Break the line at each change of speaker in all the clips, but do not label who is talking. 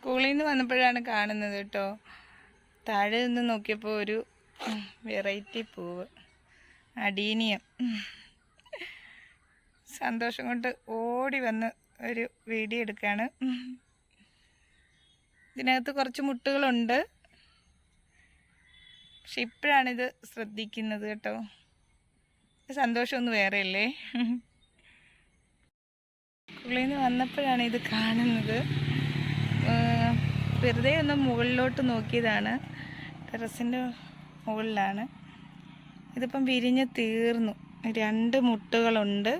സ്കൂളിൽ നിന്ന് വന്നപ്പോഴാണ് കാണുന്നത് കേട്ടോ. താഴെ നിന്ന് നോക്കിയപ്പോൾ ഒരു വെറൈറ്റി പൂവ്, അഡീനിയം. സന്തോഷം കൊണ്ട് ഓടി വന്ന് ഒരു വീഡിയോ എടുക്കുകയാണ്. ഇതിനകത്ത് കുറച്ച് മുട്ടുകളുണ്ട്, പക്ഷെ ഇപ്പോഴാണിത് ശ്രദ്ധിക്കുന്നത് കേട്ടോ. സന്തോഷമൊന്നും വേറെയല്ലേ. സ്കൂളിൽ നിന്ന് വന്നപ്പോഴാണ് ഇത് കാണുന്നത്. വെറുതെ ഒന്ന് മുകളിലോട്ട് നോക്കിയതാണ്. ടെറസിൻ്റെ മുകളിലാണ്. ഇതിപ്പം വിരിഞ്ഞ് തീർന്നു. 2 മുട്ടുകളുണ്ട്.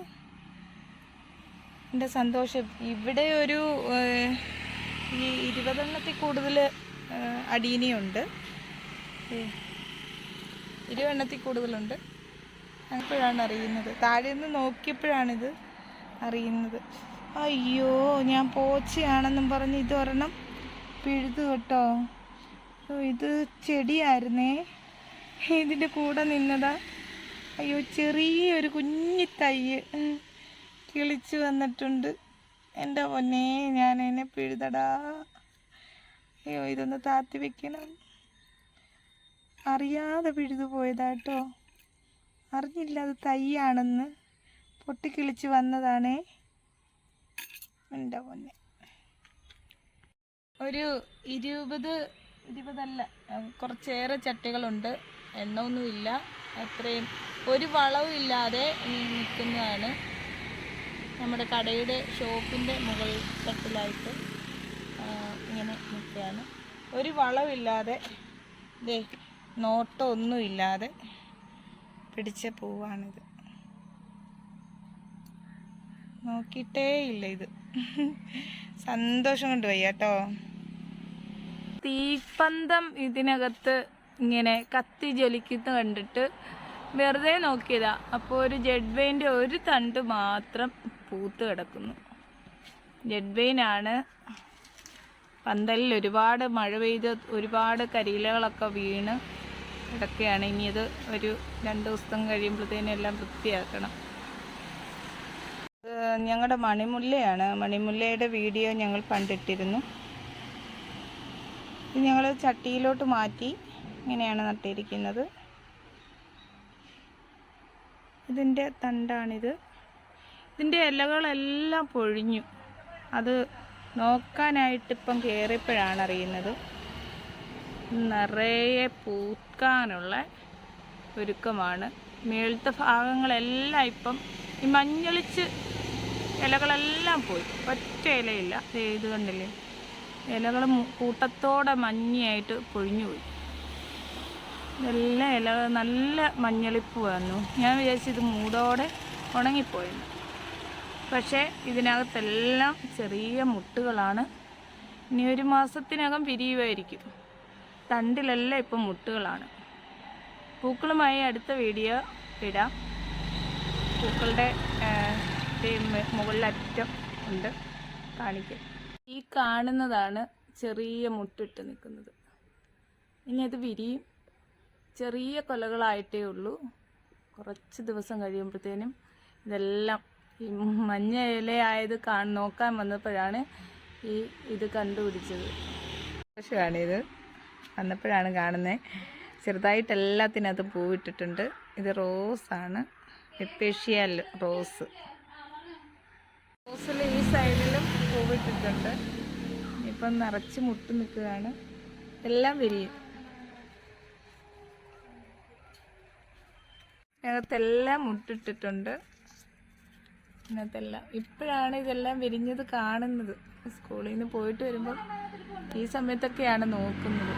എൻ്റെ സന്തോഷം. ഇവിടെ ഒരു 20 എണ്ണത്തിൽ കൂടുതൽ അടീനിയുണ്ട്. 20 എണ്ണത്തിൽ കൂടുതലുണ്ട്. അപ്പോഴാണ് അറിയുന്നത്. താഴെ നിന്ന് നോക്കിയപ്പോഴാണിത് അറിയുന്നത്. അയ്യോ, ഞാൻ പോച്ചയാണെന്നും പറഞ്ഞ് ഇതൊരെണ്ണം പിഴുതു കേട്ടോ. ഇത് ചെടിയായിരുന്നേ, ഇതിൻ്റെ കൂടെ നിന്നതാ. അയ്യോ, ചെറിയൊരു കുഞ്ഞി തൈ കിളിച്ച് വന്നിട്ടുണ്ട്. എൻ്റെ പൊന്നേ, ഞാൻ എന്നെ പിഴുതടാ. അയ്യോ, ഇതൊന്ന് താത്തി വെക്കണം. അറിയാതെ പിഴുതു പോയതാട്ടോ. അറിഞ്ഞില്ല അത് തൈയാണെന്ന്. പൊട്ടിക്കിളിച്ച് വന്നതാണേ. എൻ്റെ പൊന്നെ, ഒരു 20 കുറച്ചേറെ ചട്ടികളുണ്ട്. എണ്ണമൊന്നുമില്ല. അത്രയും ഒരു വളവും ഇല്ലാതെ നിൽക്കുന്നതാണ്. നമ്മുടെ കടയുടെ ഷോപ്പിൻ്റെ മുകൾ തട്ടിലായിട്ട് ഇങ്ങനെ നിൽക്കുകയാണ്. ഒരു വളമില്ലാതെ, നോട്ടമൊന്നുമില്ലാതെ പിടിച്ച പൂവാണിത്. നോക്കിയിട്ടേ ഇല്ല ഇത്. സന്തോഷം കൊണ്ട് വയ്യ കേട്ടോ. തീപ്പന്തം ഇതിനകത്ത് ഇങ്ങനെ കത്തി ജ്വലിക്കുന്ന കണ്ടിട്ട് വെറുതെ നോക്കിയതാ. അപ്പോൾ ഒരു ജെഡ് വെയിൻ്റെ ഒരു തണ്ട് മാത്രം പൂത്ത് കിടക്കുന്നു. ജെഡ് വെയിനാണ്. പന്തലിൽ ഒരുപാട് മഴ പെയ്ത് ഒരുപാട് കരിയിലകളൊക്കെ വീണ് കിടക്കുകയാണ്. ഇനി ഇത് ഒരു 2 ദിവസം കഴിയുമ്പോഴത്തേനും എല്ലാം വൃത്തിയാക്കണം. ഞങ്ങളുടെ മണിമുല്ലയാണ്. മണിമുല്ലയുടെ വീഡിയോ ഞങ്ങൾ പണ്ടിട്ടിരുന്നു. ഇത് ഞങ്ങൾ ചട്ടിയിലോട്ട് മാറ്റി ഇങ്ങനെയാണ് നട്ടിരിക്കുന്നത്. ഇതിൻ്റെ തണ്ടാണിത്. ഇതിൻ്റെ ഇലകളെല്ലാം പൊഴിഞ്ഞു. അത് നോക്കാനായിട്ടിപ്പം കയറിയപ്പോഴാണ് അറിയുന്നത്. നിറയെ പൂക്കാനുള്ള ഒരുക്കമാണ്. മേളത്തെ ഭാഗങ്ങളെല്ലാം ഇപ്പം ഈ മഞ്ഞളിച്ച് ഇലകളെല്ലാം പോയി. ഒറ്റ ഇലയില്ല. ഇത് കണ്ടില്ലേ, ഇലകൾ കൂട്ടത്തോടെ മഞ്ഞയായിട്ട് പൊഴിഞ്ഞു പോയി. ഇതെല്ലാം ഇലകൾ നല്ല മഞ്ഞളിപ്പ് വന്നു. ഞാൻ വിചാരിച്ചു ഇത് മൂടോടെ ഉണങ്ങിപ്പോയെന്ന്. പക്ഷേ ഇതിനകത്തെല്ലാം ചെറിയ മുട്ടുകളാണ്. ഇനി 1 മാസത്തിനകം വിരിയുമായിരിക്കും. തണ്ടിലെല്ലാം ഇപ്പം മുട്ടുകളാണ്. പൂക്കളുമായി അടുത്ത വീഡിയോ ഇടാം. പൂക്കളുടെ മുകളിലറ്റം ഉണ്ട്, കാണിക്കും. ഈ കാണുന്നതാണ് ചെറിയ മുട്ടിട്ട് നിൽക്കുന്നത്. ഇനി അത് വിരിയും. ചെറിയ കൊലകളായിട്ടേ ഉള്ളൂ. കുറച്ച് ദിവസം കഴിയുമ്പോഴത്തേനും ഇതെല്ലാം ഈ മഞ്ഞ ഇലയായത് നോക്കാൻ വന്നപ്പോഴാണ് ഇത് കണ്ടുപിടിച്ചത്. പക്ഷേയാണിത് വന്നപ്പോഴാണ് കാണുന്നത്. ചെറുതായിട്ട് എല്ലാത്തിനകത്തും പൂവിട്ടിട്ടുണ്ട്. ഇത് റോസാണ്, എപ്പേഷ്യ റോസ്. റോസിൽ ഈ സൈഡിലും പൂവിട്ടിട്ടുണ്ട്. ഇപ്പം നിറച്ച് മുട്ട് നിൽക്കുകയാണ്. എല്ലാം വിരിയും. ഇതിനകത്തെല്ലാം മുട്ടിട്ടിട്ടുണ്ട്. ഇതിനകത്തെല്ലാം ഇപ്പോഴാണ് ഇതെല്ലാം വിരിഞ്ഞത് കാണുന്നത്. സ്കൂളിൽ നിന്ന് പോയിട്ട് വരുമ്പം ഈ സമയത്തൊക്കെയാണ് നോക്കുന്നത്.